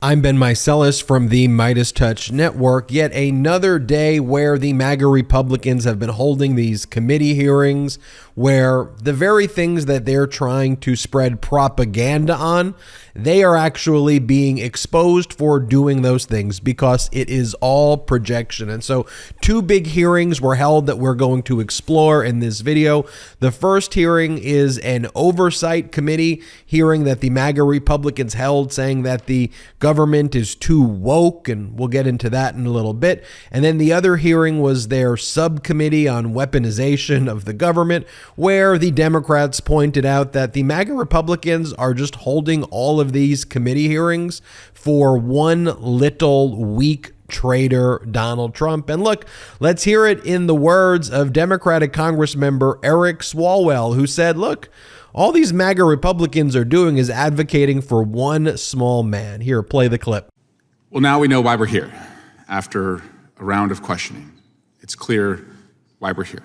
I'm Ben Meiselas from the MeidasTouch Network. Yet another day where the MAGA Republicans have been holding these committee hearings where the very things that they're trying to spread propaganda on, they are actually being exposed for doing those things because it is all projection. And so two big hearings were held that we're going to explore in this video. The first hearing is an oversight committee hearing that the MAGA Republicans held, saying that the government is too woke, and we'll get into that in a little bit. And then the other hearing was their subcommittee on weaponization of the government, where the Democrats pointed out that the MAGA Republicans are just holding all of these committee hearings for one little weak traitor, Donald Trump. And look, let's hear it in the words of Democratic Congressmember Eric Swalwell, who said, look, all these MAGA Republicans are doing is advocating for one small man. Here, play the clip. Well, now we know why we're here. After a round of questioning, it's clear why we're here.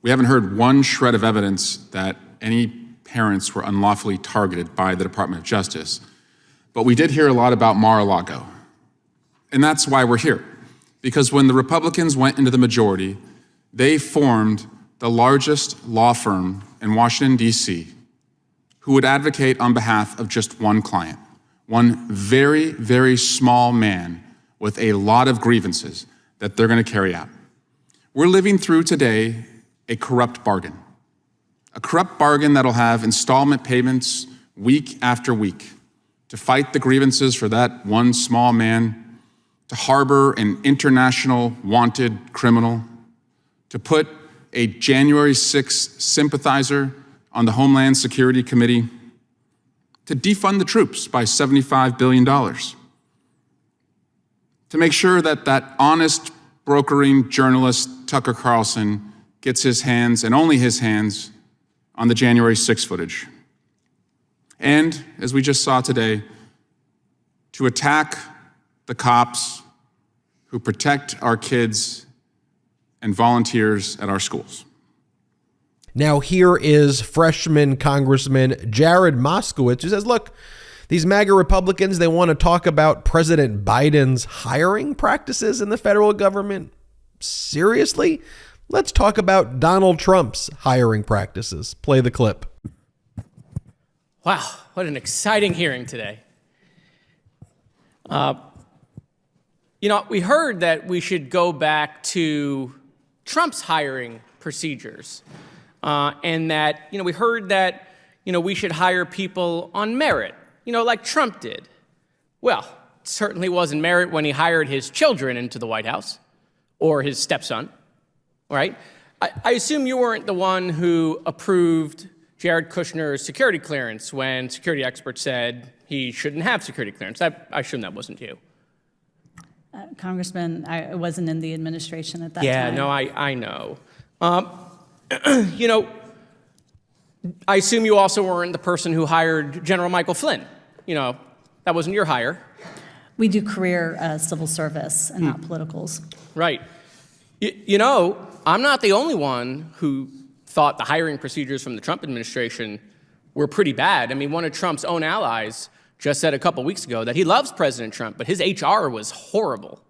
We haven't heard one shred of evidence that any parents were unlawfully targeted by the Department of Justice, but we did hear a lot about Mar-a-Lago. And that's why we're here. Because when the Republicans went into the majority, they formed the largest law firm in Washington, D.C., who would advocate on behalf of just one client, one very, very small man with a lot of grievances that they're going to carry out. We're living through today a corrupt bargain that'll have installment payments week after week to fight the grievances for that one small man, to harbor an international wanted criminal, to put a January 6th sympathizer on the Homeland Security Committee, to defund the troops by $75 billion, to make sure that that honest brokering journalist Tucker Carlson gets his hands, and only his hands, on the January 6th footage. And, as we just saw today, to attack the cops who protect our kids and volunteers at our schools. Now here is freshman Congressman Jared Moskowitz, who says, look, these MAGA Republicans, they want to talk about President Biden's hiring practices in the federal government. Seriously? Let's talk about Donald Trump's hiring practices. Play the clip. Wow, what an exciting hearing today. We heard that we should go back to Trump's hiring procedures, and that, we heard that, we should hire people on merit, like Trump did. Well, it certainly wasn't merit when he hired his children into the White House, or his stepson, right? I assume you weren't the one who approved Jared Kushner's security clearance when security experts said he shouldn't have security clearance. I assume that wasn't you. Congressman, I wasn't in the administration at that time. Yeah, no, I know. I assume you also weren't the person who hired General Michael Flynn. That wasn't your hire. We do career civil service and not politicals. Right. I'm not the only one who thought the hiring procedures from the Trump administration were pretty bad. I mean, one of Trump's own allies just said a couple weeks ago that he loves President Trump, but his HR was horrible.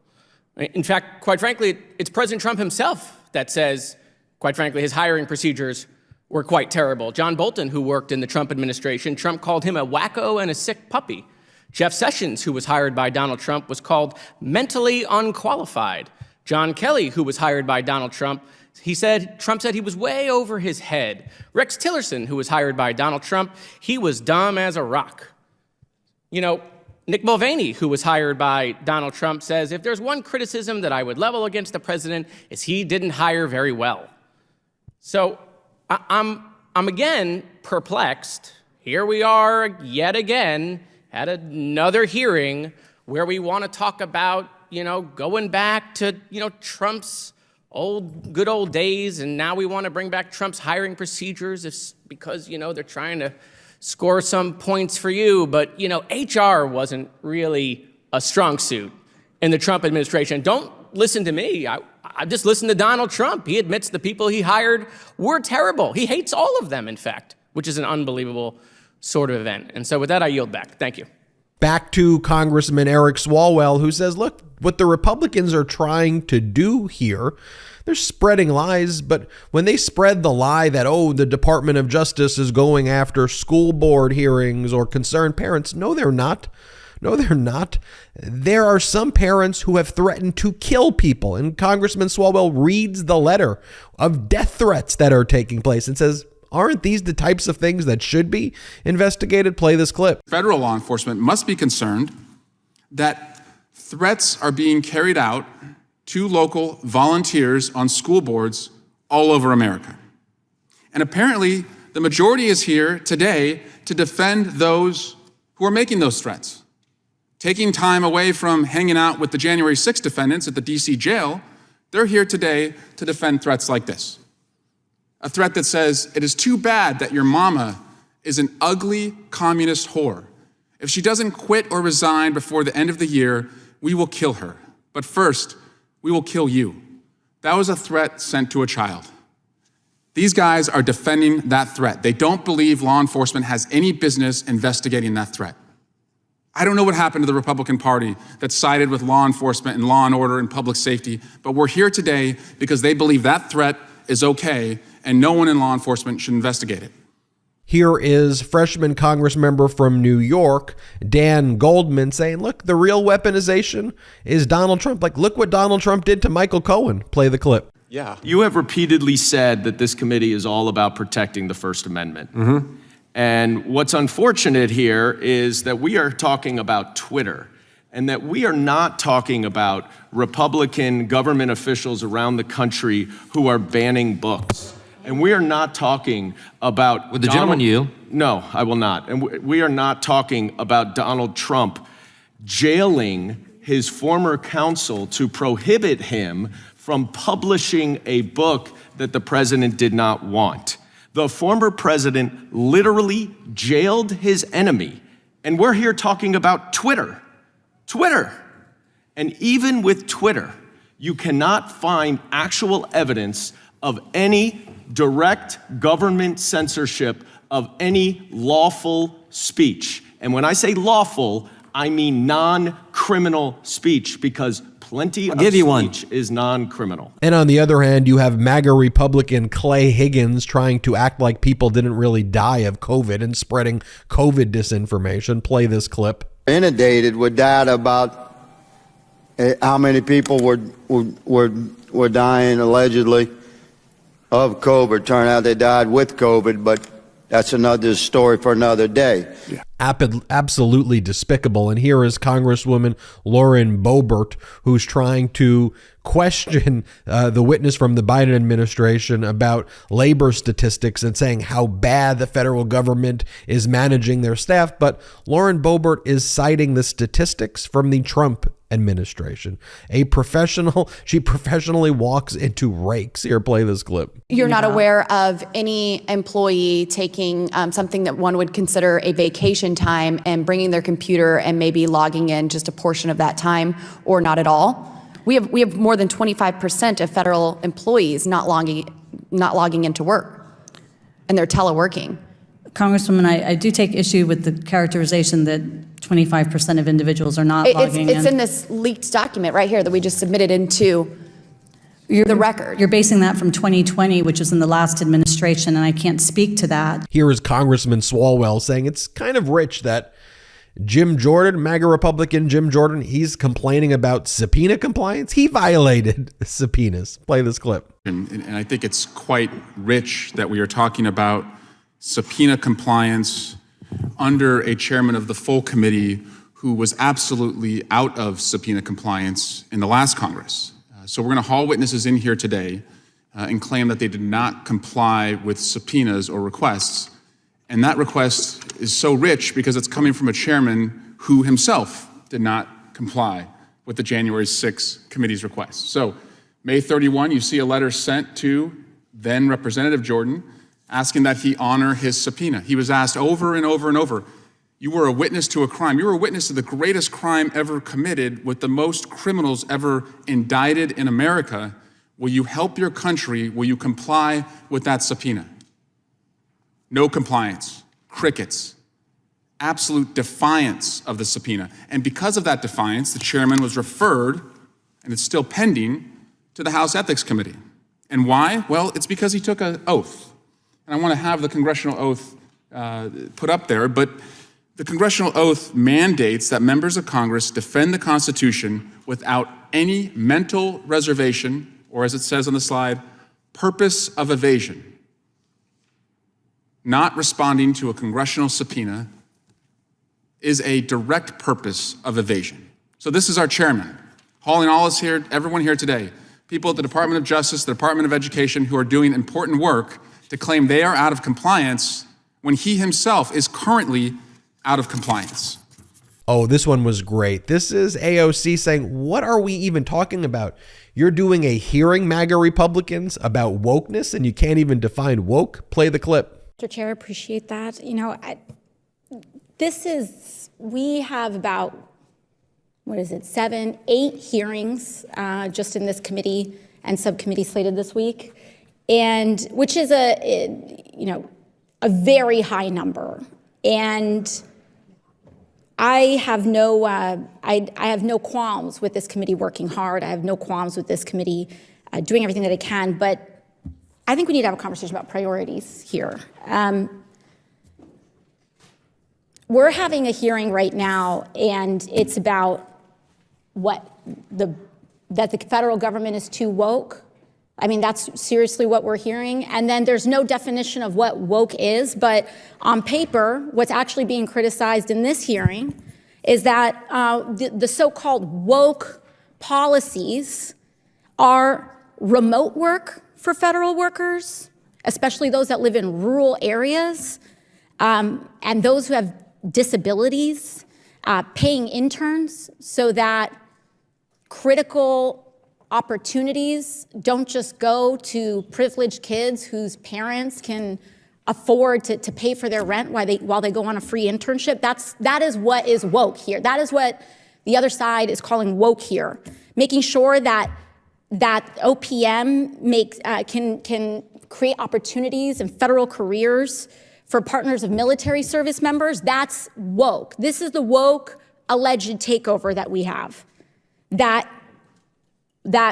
In fact, quite frankly, it's President Trump himself that says, quite frankly, his hiring procedures were quite terrible. John Bolton, who worked in the Trump administration, Trump called him a wacko and a sick puppy. Jeff Sessions, who was hired by Donald Trump, was called mentally unqualified. John Kelly, who was hired by Donald Trump, Trump said he was way over his head. Rex Tillerson, who was hired by Donald Trump, he was dumb as a rock. Nick Mulvaney, who was hired by Donald Trump, says, if there's one criticism that I would level against the president, is he didn't hire very well. So I'm again perplexed. Here we are yet again at another hearing where we want to talk about, going back to, Trump's good old days, and now we want to bring back Trump's hiring procedures because, they're trying to score some points for you. But, HR wasn't really a strong suit in the Trump administration. Don't listen to me. I just listened to Donald Trump. He admits the people he hired were terrible. He hates all of them, in fact, which is an unbelievable sort of event. And so with that, I yield back. Thank you. Back to Congressman Eric Swalwell, who says, look, what the Republicans are trying to do here, they're spreading lies, but when they spread the lie that, oh, the Department of Justice is going after school board hearings or concerned parents, no, they're not. No, they're not. There are some parents who have threatened to kill people, and Congressman Swalwell reads the letter of death threats that are taking place and says, aren't these the types of things that should be investigated? Play this clip. Federal law enforcement must be concerned that threats are being carried out to local volunteers on school boards all over America. And apparently, the majority is here today to defend those who are making those threats. Taking time away from hanging out with the January 6th defendants at the DC jail, they're here today to defend threats like this. A threat that says, it is too bad that your mama is an ugly communist whore. If she doesn't quit or resign before the end of the year, we will kill her. But first, we will kill you. That was a threat sent to a child. These guys are defending that threat. They don't believe law enforcement has any business investigating that threat. I don't know what happened to the Republican Party that sided with law enforcement and law and order and public safety, but we're here today because they believe that threat is okay and no one in law enforcement should investigate it. Here is freshman Congress member from New York, Dan Goldman, saying, look, the real weaponization is Donald Trump. Like, look what Donald Trump did to Michael Cohen. Play the clip. Yeah. You have repeatedly said that this committee is all about protecting the First Amendment. Mm-hmm. And what's unfortunate here is that we are talking about Twitter and that we are not talking about Republican government officials around the country who are banning books. And we are not talking about... Would the gentleman yield? No, I will not. And we are not talking about Donald Trump jailing his former counsel to prohibit him from publishing a book that the president did not want. The former president literally jailed his enemy. And we're here talking about Twitter. Twitter. And even with Twitter, you cannot find actual evidence of any direct government censorship of any lawful speech. And when I say lawful, I mean non-criminal speech, because plenty of speech is non-criminal. And on the other hand, you have MAGA Republican Clay Higgins trying to act like people didn't really die of COVID and spreading COVID disinformation. Play this clip. Inundated with data about how many people were dying allegedly of COVID. Turned out they died with COVID, but that's another story for another day. Yeah. Absolutely despicable. And here is Congresswoman Lauren Boebert, who's trying to question the witness from the Biden administration about labor statistics and saying how bad the federal government is managing their staff. But Lauren Boebert is citing the statistics from the Trump administration. A professional, she professionally walks into rakes. Here, play this clip. You're not aware of any employee taking something that one would consider a vacation time and bringing their computer and maybe logging in just a portion of that time, or not at all? We have more than 25% of federal employees not logging into work, and they're teleworking. Congresswoman, I do take issue with the characterization that 25% of individuals are not logging in. It's in this leaked document right here that we just submitted into the record. You're basing that from 2020, which was in the last administration, and I can't speak to that. Here is Congressman Swalwell saying it's kind of rich that Jim Jordan, MAGA Republican Jim Jordan, he's complaining about subpoena compliance. He violated subpoenas. Play this clip. And I think it's quite rich that we are talking about subpoena compliance under a chairman of the full committee who was absolutely out of subpoena compliance in the last Congress. So we're going to haul witnesses in here today and claim that they did not comply with subpoenas or requests. And that request is so rich because it's coming from a chairman who himself did not comply with the January 6th committee's request. So May 31, you see a letter sent to then Representative Jordan asking that he honor his subpoena. He was asked over and over and over, you were a witness to a crime. You were a witness to the greatest crime ever committed with the most criminals ever indicted in America. Will you help your country? Will you comply with that subpoena? No compliance, crickets. absolute defiance of the subpoena. And because of that defiance, the chairman was referred, and it's still pending, to the House Ethics Committee. And why? Well, it's because he took an oath. And I want to have the congressional oath put up there, but the congressional oath mandates that members of Congress defend the Constitution without any mental reservation, or as it says on the slide, purpose of evasion. Not responding to a congressional subpoena is a direct purpose of evasion. So this is our chairman, hauling all us here, everyone here today, people at the Department of Justice, the Department of Education, who are doing important work to claim they are out of compliance when he himself is currently out of compliance. Oh, this one was great. This is AOC saying, what are we even talking about? You're doing a hearing, MAGA Republicans, about wokeness, and you can't even define woke? Play the clip. Mr. Chair, appreciate that. You know, we have about, 7, 8 hearings just in this committee and subcommittee slated this week, and which is a very high number. And I have no qualms with this committee working hard. I have no qualms with this committee doing everything that it can, but I think we need to have a conversation about priorities here. We're having a hearing right now, and it's about that the federal government is too woke. I mean, that's seriously what we're hearing. And then there's no definition of what woke is, but on paper, what's actually being criticized in this hearing is that the so-called woke policies are remote work for federal workers, especially those that live in rural areas, and those who have disabilities, paying interns so that critical opportunities don't just go to privileged kids whose parents can afford to pay for their rent while they go on a free internship. That is what is woke here. That is what the other side is calling woke here. Making sure that OPM can create opportunities and federal careers for partners of military service members. That's woke. This is the woke alleged takeover that we have. That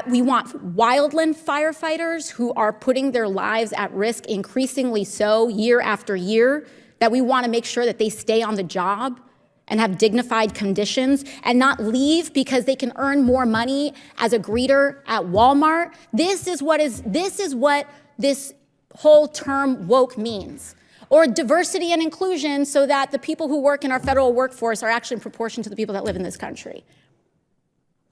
we want wildland firefighters who are putting their lives at risk increasingly so year after year, that we want to make sure that they stay on the job and have dignified conditions and not leave because they can earn more money as a greeter at Walmart. This is what this whole term woke means. Or diversity and inclusion so that the people who work in our federal workforce are actually in proportion to the people that live in this country.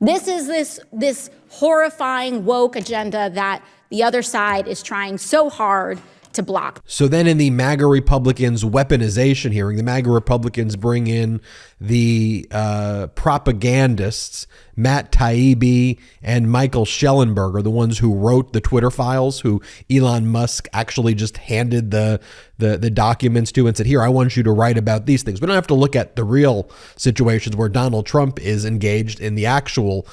This is this horrifying woke agenda that the other side is trying so hard to block. So then in the MAGA Republicans weaponization hearing, the MAGA Republicans bring in the propagandists, Matt Taibbi and Michael Schellenberger, the ones who wrote the Twitter files, who Elon Musk actually just handed the documents to and said, here, I want you to write about these things. We don't have to look at the real situations where Donald Trump is engaged in the actual,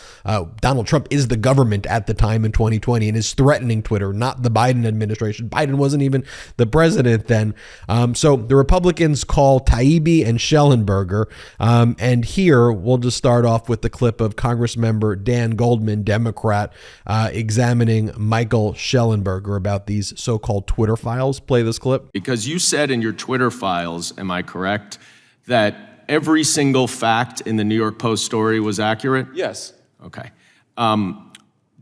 Donald Trump is the government at the time in 2020 and is threatening Twitter, not the Biden administration. Biden wasn't even the president then. So the Republicans call Taibbi and Schellenberger. And here we'll just start off with the clip of Congressmember Dan Goldman, Democrat, examining Michael Schellenberger about these so-called Twitter files. Play this clip. Because you said in your Twitter files, am I correct, that every single fact in the New York Post story was accurate? Yes. Okay.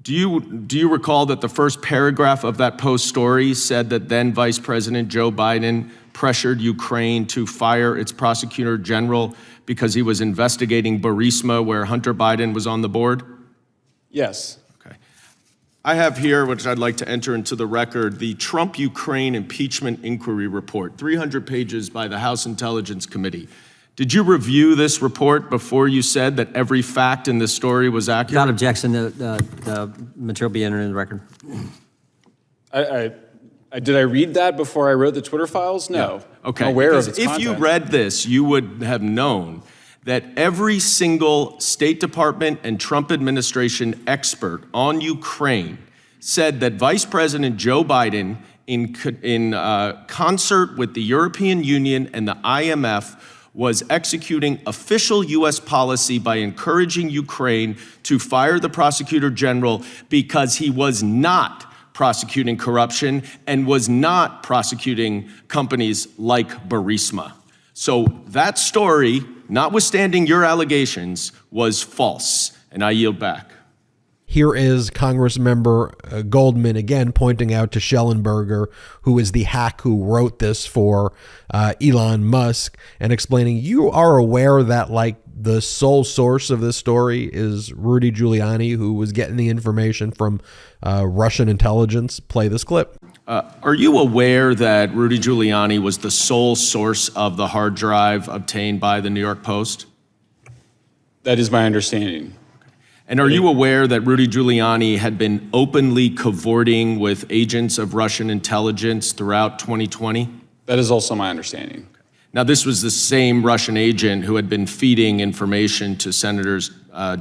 Do you recall that the first paragraph of that Post story said that then Vice President Joe Biden pressured Ukraine to fire its prosecutor general because he was investigating Burisma, where Hunter Biden was on the board? Yes. Okay. I have here, which I'd like to enter into the record, the Trump-Ukraine impeachment inquiry report, 300 pages by the House Intelligence Committee. Did you review this report before you said that every fact in this story was accurate? Without objection, the material be entered in the record. Did I read that before I wrote the Twitter files? No. Yeah. Okay. I'm aware because of its if content. you read this, you would have known that every single State Department and Trump administration expert on Ukraine said that Vice President Joe Biden, in concert with the European Union and the IMF, was executing official U.S. policy by encouraging Ukraine to fire the prosecutor general because he was not prosecuting corruption and was not prosecuting companies like Burisma. So that story, notwithstanding your allegations, was false. And I yield back. Here is Congressmember Goldman again pointing out to Schellenberger, who is the hack who wrote this for Elon Musk, and explaining, you are aware that like the sole source of this story is Rudy Giuliani, who was getting the information from Russian intelligence. Play this clip. Are you aware that Rudy Giuliani was the sole source of the hard drive obtained by the New York Post? That is my understanding. And are you aware that Rudy Giuliani had been openly cavorting with agents of Russian intelligence throughout 2020? That is also my understanding. Now, this was the same Russian agent who had been feeding information to Senators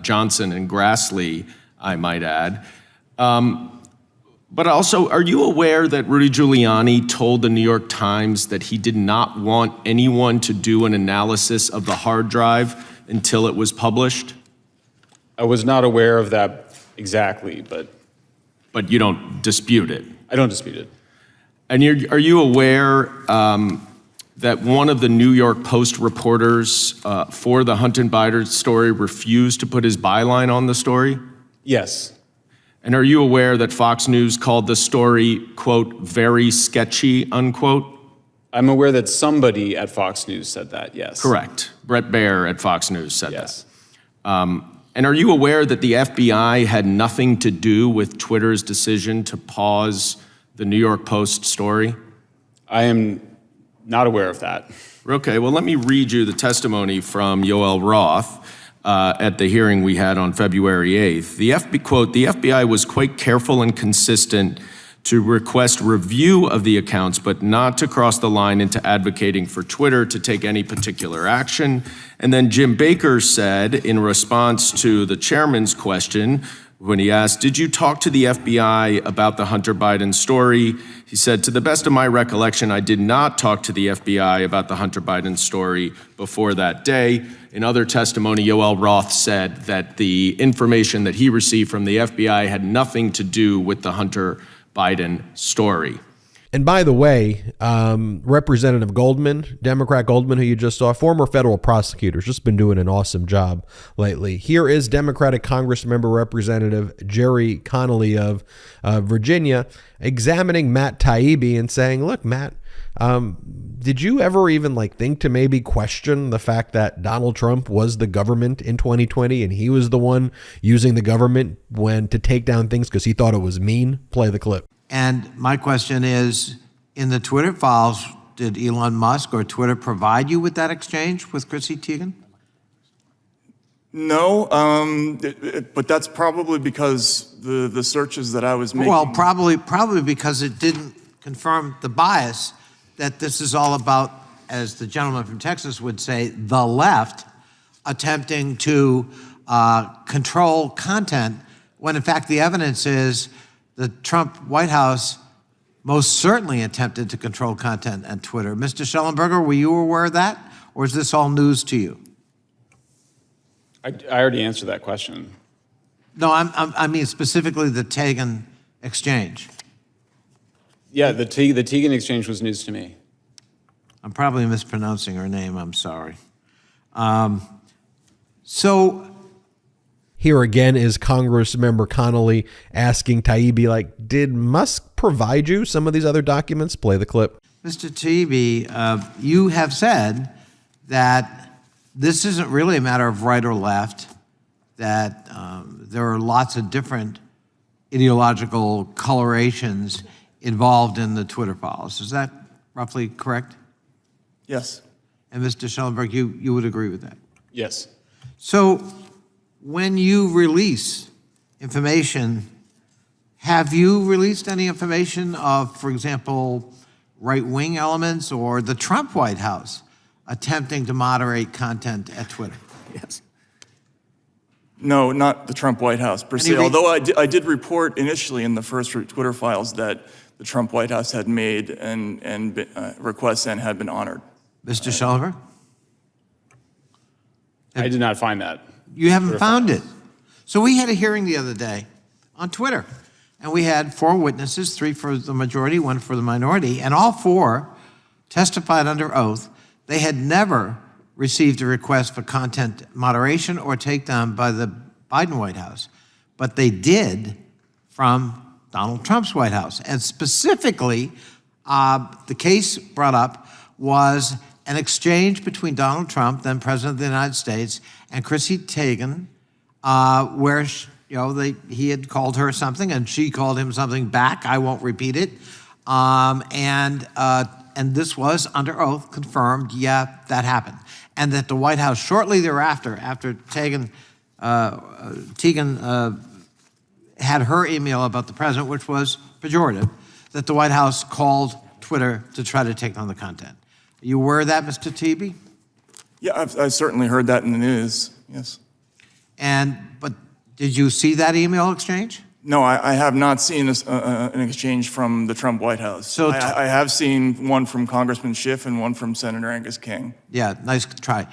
Johnson and Grassley, I might add. But also, are you aware that Rudy Giuliani told the New York Times that he did not want anyone to do an analysis of the hard drive until it was published? I was not aware of that exactly, but But you don't dispute it? I don't dispute it. And are you aware that one of the New York Post reporters for the Hunter Biden story refused to put his byline on the story? Yes. And are you aware that Fox News called the story, quote, very sketchy, unquote? I'm aware that somebody at Fox News said that, yes. Correct. Brett Baer at Fox News said Yes. that. And are you aware that the FBI had nothing to do with Twitter's decision to pause the New York Post story? I am not aware of that. Okay, well, let me read you the testimony from Yoel Roth at the hearing we had on February 8th. The FBI was quite careful and consistent to request review of the accounts, but not to cross the line into advocating for Twitter to take any particular action. And then Jim Baker said, in response to the chairman's question, when he asked, did you talk to the FBI about the Hunter Biden story? He said, to the best of my recollection, I did not talk to the FBI about the Hunter Biden story before that day. In other testimony, Yoel Roth said that the information that he received from the FBI had nothing to do with the Hunter Biden story. And by the way, Representative Goldman, Democrat Goldman, who you just saw, former federal prosecutor, just been doing an awesome job lately. Here is Democratic Congressmember Representative Jerry Connolly of Virginia examining Matt Taibbi and saying, look, Matt, did you ever even think to maybe question the fact that Donald Trump was the government in 2020 and he was the one using the government to take down things because he thought it was mean? Play the clip. And my question is, in the Twitter files, did Elon Musk or Twitter provide you with that exchange with Chrissy Teigen? No, but that's probably because the searches that I was making. Well, probably because it didn't confirm the bias that this is all about, as the gentleman from Texas would say, the left attempting to control content, when in fact the evidence is the Trump White House most certainly attempted to control content on Twitter. Mr. Schellenberger, were you aware of that, or is this all news to you? I already answered that question. No, I mean specifically the Teigen exchange. Yeah, the Teigen exchange was news to me. I'm probably mispronouncing her name, I'm sorry. So here again is Congressmember Connolly asking Taibbi, did Musk provide you some of these other documents? Play the clip. Mr. Taibbi, you have said that this isn't really a matter of right or left, that there are lots of different ideological colorations involved in the Twitter files. Is that roughly correct? Yes. And Mr. Schellenberg, you would agree with that? Yes. So when you release information, have you released any information of, for example, right-wing elements or the Trump White House attempting to moderate content at Twitter? Yes. No, not the Trump White House per se, although I did report initially in the first Twitter files that the Trump White House had made and requests and had been honored. Mr. Schellenberg? I did not find that. You haven't found it. So we had a hearing the other day on Twitter, and we had 4 witnesses, 3 for the majority, 1 for the minority, and all 4 testified under oath. They had never received a request for content moderation or takedown by the Biden White House, but they did from Donald Trump's White House. And specifically, the case brought up was an exchange between Donald Trump, then President of the United States, and Chrissy Teigen, where he had called her something and she called him something back. I won't repeat it. And this was under oath confirmed. Yeah, that happened, and that the White House shortly thereafter, after Teigen had her email about the president, which was pejorative, that the White House called Twitter to try to take down the content. Are you aware of that, Mr. Tebbe? Yeah, I've certainly heard that in the news, yes. But did you see that email exchange? No, I have not seen an exchange from the Trump White House. So I have seen one from Congressman Schiff and one from Senator Angus King. Yeah, nice try.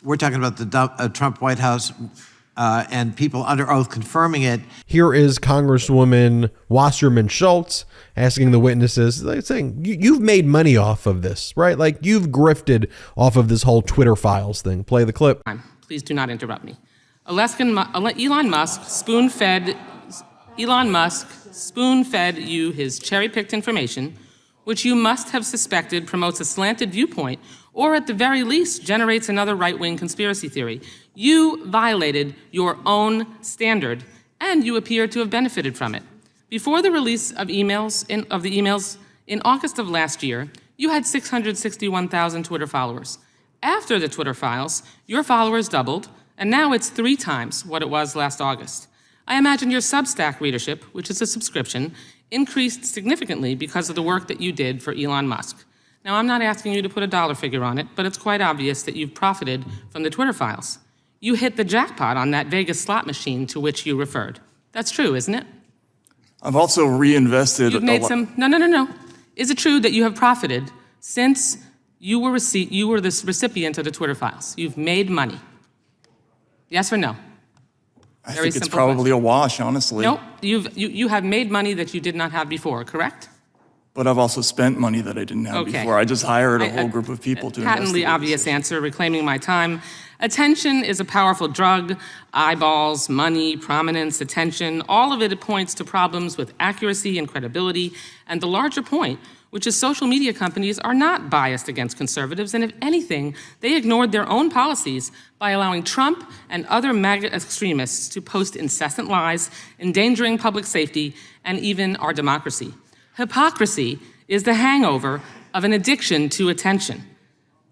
We're talking about the Trump White House and people under oath confirming it. Here is Congresswoman Wasserman Schultz asking the witnesses, saying, you've made money off of this, right? Like, you've grifted off of this whole Twitter files thing. Play the clip. Please do not interrupt me. Elon Musk spoon-fed you his cherry-picked information, which you must have suspected promotes a slanted viewpoint, or at the very least generates another right-wing conspiracy theory. You violated your own standard, and you appear to have benefited from it. Before the release of the emails in August of last year, you had 661,000 Twitter followers. After the Twitter files, your followers doubled, and now it's 3 times what it was last August. I imagine your Substack readership, which is a subscription, increased significantly because of the work that you did for Elon Musk. Now, I'm not asking you to put a dollar figure on it, but it's quite obvious that you've profited from the Twitter files. You hit the jackpot on that Vegas slot machine to which you referred. That's true, isn't it? I've also reinvested You've made some. No. Is it true that you have profited since you were the recipient of the Twitter files? You've made money. Yes or no? I think it's probably a wash, honestly. No, you have made money that you did not have before, correct? But I've also spent money that I didn't have before. I just hired a whole group of people to investigate. Patently obvious answer, reclaiming my time. Attention is a powerful drug. Eyeballs, money, prominence, attention, all of it points to problems with accuracy and credibility. And the larger point, which is social media companies are not biased against conservatives, and if anything, they ignored their own policies by allowing Trump and other MAGA extremists to post incessant lies, endangering public safety and even our democracy. Hypocrisy is the hangover of an addiction to attention.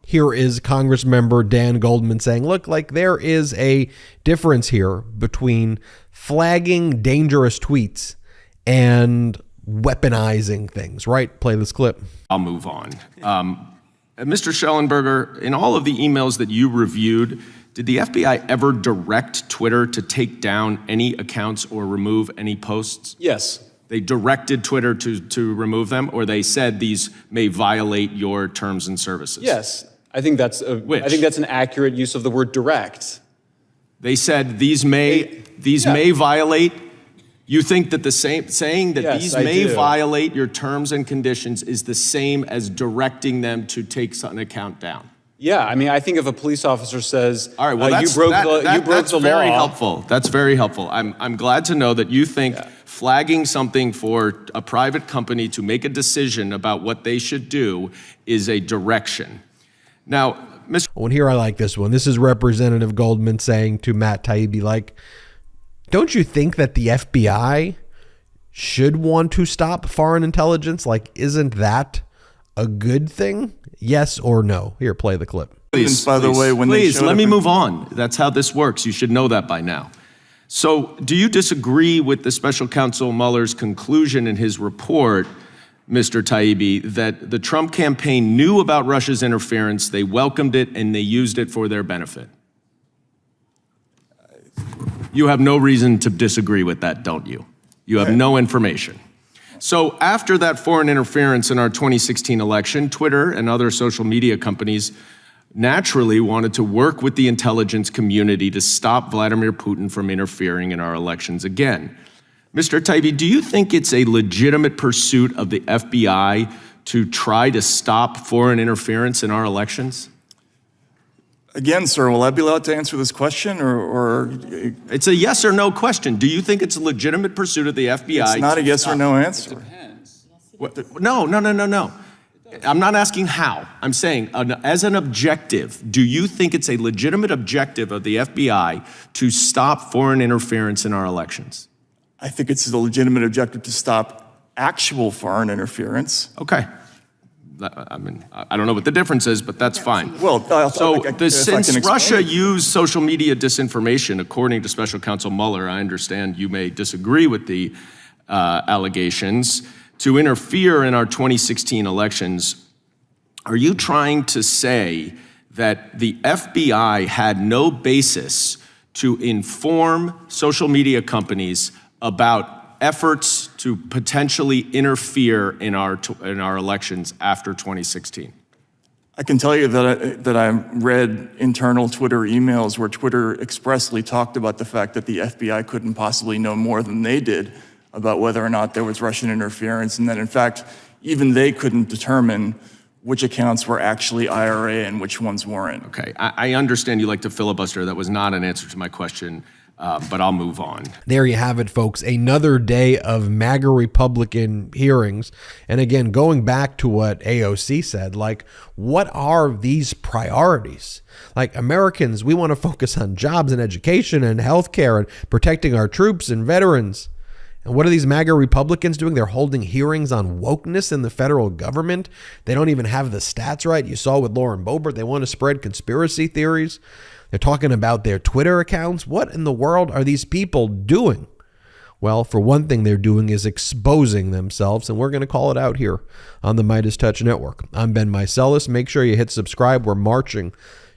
Here is Congressmember Dan Goldman saying, look, like there is a difference here between flagging dangerous tweets and weaponizing things, right? Play this clip. I'll move on. Mr. Schellenberger, in all of the emails that you reviewed, did the FBI ever direct Twitter to take down any accounts or remove any posts? Yes. They directed Twitter to remove them, or they said these may violate your terms and services? Yes. I think that's an accurate use of the word direct. They said these may violate. You think that saying that these may violate your terms and conditions is the same as directing them to take an account down? Yeah, I mean, I think if a police officer says, all right, well, you broke the that's law. Very helpful. That's very helpful. I'm glad to know that you think flagging something for a private company to make a decision about what they should do is a direction. Now, Well, here I like this one. This is Representative Goldman saying to Matt Taibbi, like, don't you think that the FBI should want to stop foreign intelligence? Like, isn't that a good thing? Yes or no? Here, play the clip. Please, let me move on. That's how this works. You should know that by now. So, do you disagree with the special counsel Mueller's conclusion in his report, Mr. Taibbi, that the Trump campaign knew about Russia's interference, they welcomed it, and they used it for their benefit? You have no reason to disagree with that, don't you? You have no information. So after that foreign interference in our 2016 election, Twitter and other social media companies naturally wanted to work with the intelligence community to stop Vladimir Putin from interfering in our elections again. Mr. Taibbi, do you think it's a legitimate pursuit of the FBI to try to stop foreign interference in our elections? Again, sir, will I be allowed to answer this question, or? It's a yes or no question. Do you think it's a legitimate pursuit of the FBI? It's not a yes or no answer. No. I'm not asking how. I'm saying, as an objective, do you think it's a legitimate objective of the FBI to stop foreign interference in our elections? I think it's a legitimate objective to stop actual foreign interference. Okay. I mean, I don't know what the difference is, but that's fine. Well, since Russia used social media disinformation, according to Special Counsel Mueller, I understand you may disagree with the allegations, to interfere in our 2016 elections, are you trying to say that the FBI had no basis to inform social media companies about efforts to potentially interfere in our elections after 2016? I can tell you that I read internal Twitter emails where Twitter expressly talked about the fact that the FBI couldn't possibly know more than they did about whether or not there was Russian interference, and that in fact, even they couldn't determine which accounts were actually IRA and which ones weren't. Okay, I understand you like to filibuster. That was not an answer to my question. But I'll move on. There you have it, folks. Another day of MAGA Republican hearings. And again, going back to what AOC said, like, what are these priorities? Like, Americans, we want to focus on jobs and education and healthcare and protecting our troops and veterans. And what are these MAGA Republicans doing? They're holding hearings on wokeness in the federal government. They don't even have the stats right. You saw with Lauren Boebert, they want to spread conspiracy theories. They're talking about their Twitter accounts. What in the world are these people doing? Well, for one thing they're doing is exposing themselves, and we're going to call it out here on the MeidasTouch Network. I'm Ben Meiselas. Make sure you hit subscribe. We're marching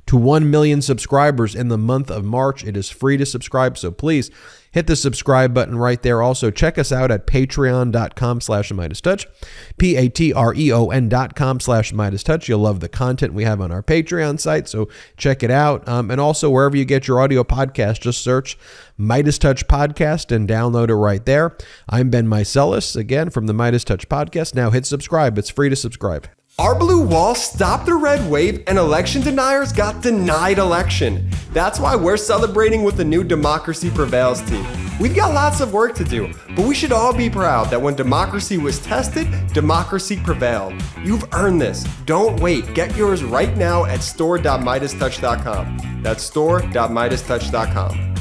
to 1 million subscribers in the month of March. It is free to subscribe, so please hit the subscribe button right there. Also, check us out at patreon.com/MeidasTouch, patreon.com/MeidasTouch. You'll love the content we have on our Patreon site, so check it out. And also, wherever you get your audio podcast, just search MeidasTouch Podcast and download it right there. I'm Ben Meiselas, again, from the MeidasTouch Podcast. Now hit subscribe. It's free to subscribe. Our blue wall stopped the red wave and election deniers got denied election. That's why we're celebrating with the new Democracy Prevails team. We've got lots of work to do, but we should all be proud that when democracy was tested, democracy prevailed. You've earned this. Don't wait. Get yours right now at store.meidastouch.com. That's store.meidastouch.com.